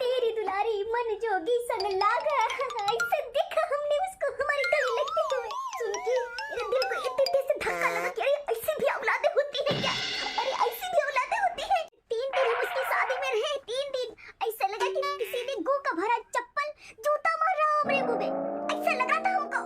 तेरी दुलारी मन जोगी संग लागा। ऐसे देखा हमने उसको हमारी गली लगते हुए। सुन के मेरे दिल को इतने तेज से धक्का लगा कि अरे ऐसी भी औलादें होती है क्या? अरे ऐसी भी औलादें होती है। 3 दिन हम उसकी शादी में रहे, 3 दिन ऐसा लगा कि किसी ने गू का भरा चप्पल जूता मार रहा हो मेरे मुंह में। ऐसा लगा था हमको।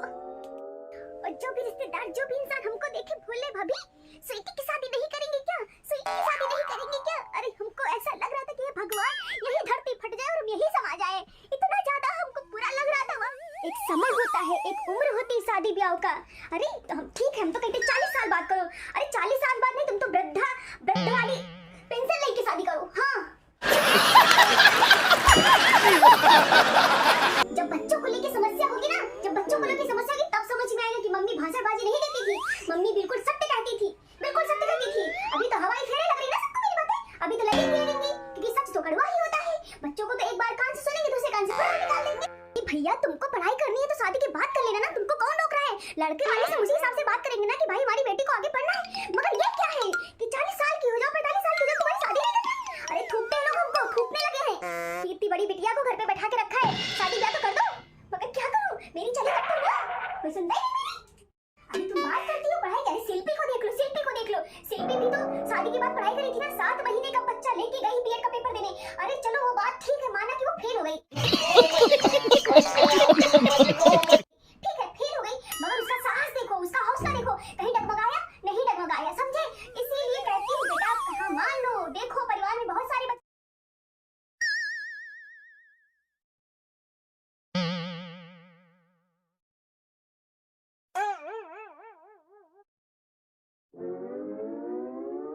और जो भी रिश्तेदार, जो भी इंसान हमको देखे बोले भाभी स्वीटी की शादी नहीं करेंगे क्या? स्वीटी की शादी नहीं करेंगे क्या? अरे हमको ऐसा लग रहा था कि भगवान यही धरती फट जाए और हम यही समा जाए। इतना ज्यादा हमको बुरा लग रहा था। वहाँ एक समय होता है, एक उम्र होती है शादी ब्याह का। अरे हम ठीक है, हम तो कहते 40 साल बाद करो। अरे 40 साल बाद नहीं, तुम तो वृद्ध वाली पेंशन लेके शादी करो। हाँ जब बच्चों को लेके समस्या होगी ना, जब बच्चों को लेके समस्या होगी तब समझ में आएगा कि मम्मी भाषणबाजी नहीं देती थी, मम्मी बिल्कुल सत्य कहती थी, बिल्कुल सत्य कहती थी। अभी तो हवाई फेरे लग रही ना सबको मेरी बातें, अभी तो लगेंगी क्योंकि सच तो कड़वा ही होता है। बच्चों को तो एक बार कान से सुनेंगे दूसरे कान से बाहर निकाल देंगे। भैया तुमको पढ़ाई करनी है तो शादी के बाद कर लेना ना, तुमको कौन रोक रहा है? लड़के वाले से उसी हिसाब से बात करेंगे ना कि भाई हमारी बेटी को आगे पढ़ना है। मगर ये क्या है कि 40 साल की हो जाओ, 45 साल की हो जाओ, तुम्हारी शादी नहीं करनी? अरे थूकते लोग हमको, थूकने लगे हैं। इतनी बड़ी बिटिया को घर पे बैठा के रखा है, शादी ब्याह तो कर दो। मगर क्या करूं, मेरी चली कट्टू ना, कोई सुनता ही नहीं मेरी। अभी तुम बात करती हो पढ़ाई क्या? शिल्पी को देख लो, शिल्पी को देख लो। शिल्पी भी तो शादी के बाद पढ़ाई करी थी ना, 7 महीने का बच्चा लेके गई बीएड का पेपर देने। अरे चलो वो बात ठीक है, माना कि वो फेल हो गई। ठीक है फेल हो गई, मगर उसका साहस देखो, उसका हौसला देखो। कहीं